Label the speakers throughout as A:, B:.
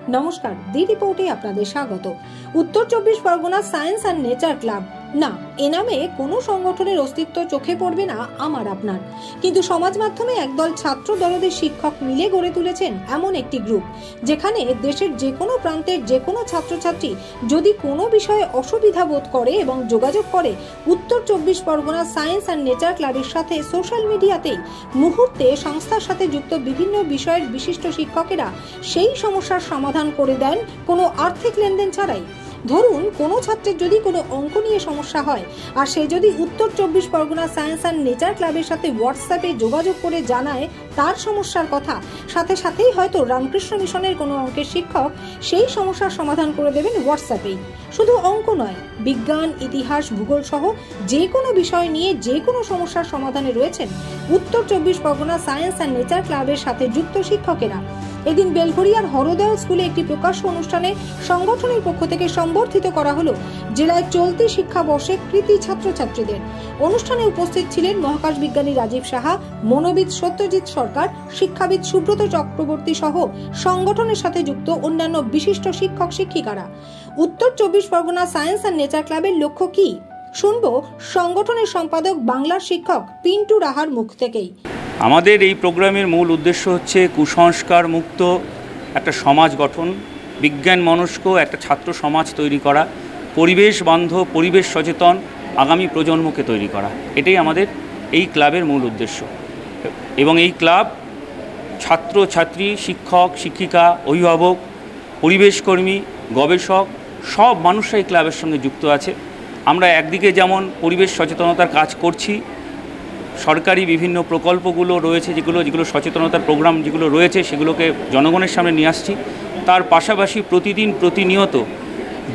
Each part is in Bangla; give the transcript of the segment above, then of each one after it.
A: নমস্কার, দি রিপোর্টে আপনাদের স্বাগত। উত্তর 24 Pargana science and nature club না, এ নামে কোনো সংগঠনের অস্তিত্ব চোখে পড়বে না আমার আপনার, কিন্তু সমাজ মাধ্যমে একদল ছাত্র দলদের শিক্ষক মিলে গড়ে তুলেছেন এমন একটি গ্রুপ, যেখানে দেশের যে কোনো প্রান্তের যে কোনো ছাত্রছাত্রী যদি কোনো বিষয়ে অসুবিধা বোধ করে এবং যোগাযোগ করে উত্তর 24 পরগনা সায়েন্স অ্যান্ড নেচার ক্লাবের সাথে সোশ্যাল মিডিয়াতেই মুহূর্তে সংস্থার সাথে যুক্ত বিভিন্ন বিষয়ের বিশিষ্ট শিক্ষকেরা সেই সমস্যার সমাধান করে দেন কোনো আর্থিক লেনদেন ছাড়াই। ধরুন, কোনো ছাত্রের যদি কোনো অঙ্ক নিয়ে সমস্যা হয় আর সে যদি উত্তর 24 পরগনা সায়েন্স অ্যান্ড নেচার ক্লাবের সাথে হোয়াটসঅ্যাপে যোগাযোগ করে জানায় তার সমস্যার কথা, সাথে সাথেই হয়তো রামকৃষ্ণ মিশনের কোনো অঙ্কের শিক্ষক সেই সমস্যার সমাধান করে দেবেন হোয়াটসঅ্যাপেই। শুধু অঙ্ক নয়, বিজ্ঞান, ইতিহাস, ভূগোল সহ যে কোনো বিষয় নিয়ে যে কোনো সমস্যার সমাধানে রয়েছেন উত্তর 24 পরগনা সায়েন্স অ্যান্ড নেচার ক্লাবের সাথে যুক্ত শিক্ষকেরা। এদিন বেলঘরিয়ার হরদয়াল স্কুলে একটি প্রকাশ্য অনুষ্ঠানে সংগঠনের পক্ষ থেকে সম্বর্ধিত করা হলো জেলায় চলতি শিক্ষাবর্ষে কৃতি ছাত্রছাত্রীদের। অনুষ্ঠানে উপস্থিত ছিলেন মহাকাশ বিজ্ঞানী রাজীব সাহা, মনোবিদ সত্যজিৎ সরকার, শিক্ষাবিদ সুব্রত চক্রবর্তী সহ সংগঠনের সাথে যুক্ত অন্যান্য বিশিষ্ট শিক্ষক শিক্ষিকারা। উত্তর 24 পরগনা সায়েন্স অ্যান্ড নেচার ক্লাবের লক্ষ্য কি, শুনবো সংগঠনের সম্পাদক বাংলার শিক্ষক পিন্টু রাহার মুখ থেকেই।
B: আমাদের এই প্রোগ্রামের মূল উদ্দেশ্য হচ্ছে কুসংস্কার মুক্ত একটা সমাজ গঠন, বিজ্ঞান মনস্ক একটা ছাত্র সমাজ তৈরি করা, পরিবেশ বান্ধব, পরিবেশ সচেতন আগামী প্রজন্মকে তৈরি করা। এটাই আমাদের এই ক্লাবের মূল উদ্দেশ্য। এবং এই ক্লাব ছাত্র ছাত্রী, শিক্ষক শিক্ষিকা, অভিভাবক, পরিবেশকর্মী, গবেষক সব মানুষরা এই ক্লাবের সঙ্গে যুক্ত আছে। আমরা একদিকে যেমন পরিবেশ সচেতনতার কাজ করছি, সরকারি বিভিন্ন প্রকল্পগুলো রয়েছে যেগুলো সচেতনতার প্রোগ্রাম যেগুলো রয়েছে সেগুলোকে জনগণের সামনে নিয়ে আসছি। তার পাশাপাশি প্রতিনিয়ত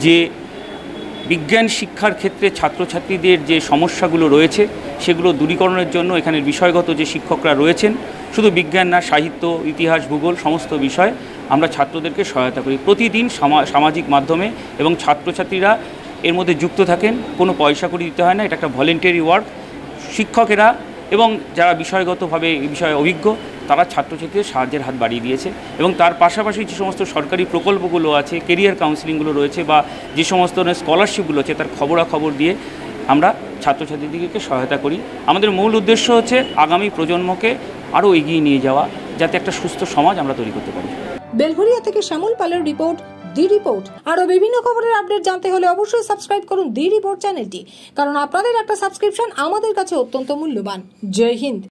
B: যে বিজ্ঞান শিক্ষার ক্ষেত্রে ছাত্রছাত্রীদের যে সমস্যাগুলো রয়েছে সেগুলো দূরীকরণের জন্য এখানের বিষয়গত যে শিক্ষকরা রয়েছেন, শুধু বিজ্ঞান না, সাহিত্য, ইতিহাস, ভূগোল সমস্ত বিষয় আমরা ছাত্রদেরকে সহায়তা করি প্রতিদিন সামাজিক মাধ্যমে, এবং ছাত্রছাত্রীরা এর মধ্যে যুক্ত থাকেন। কোনো পয়সা করে দিতে হয় না, এটা একটা ভলেন্টারি ওয়ার্ক। শিক্ষকেরা এবং যারা বিষয়গতভাবে এই বিষয়ে অভিজ্ঞ তারা ছাত্রছাত্রীদের সাহায্যের হাত বাড়িয়ে দিয়েছে। এবং তার পাশাপাশি যে সমস্ত সরকারি প্রকল্পগুলো আছে, কেরিয়ার কাউন্সিলিংগুলো রয়েছে বা যে সমস্ত স্কলারশিপগুলো আছে তার খবরাখবর দিয়ে আমরা ছাত্রছাত্রীদেরকে সহায়তা করি। আমাদের মূল উদ্দেশ্য হচ্ছে আগামী প্রজন্মকে আরও এগিয়ে নিয়ে যাওয়া, যাতে একটা সুস্থ সমাজ আমরা তৈরি করতে পারি।
A: বেলঘরিয়া থেকে শ্যামল পালের রিপোর্ট, দি রিপোর্ট। আরো বিভিন্ন খবরের আপডেট জানতে হলে অবশ্যই সাবস্ক্রাইব করুন দি রিপোর্ট চ্যানেলটি, কারণ আপনাদের একটা সাবস্ক্রিপশন আমাদের কাছে অত্যন্ত মূল্যবান। জয় হিন্দ।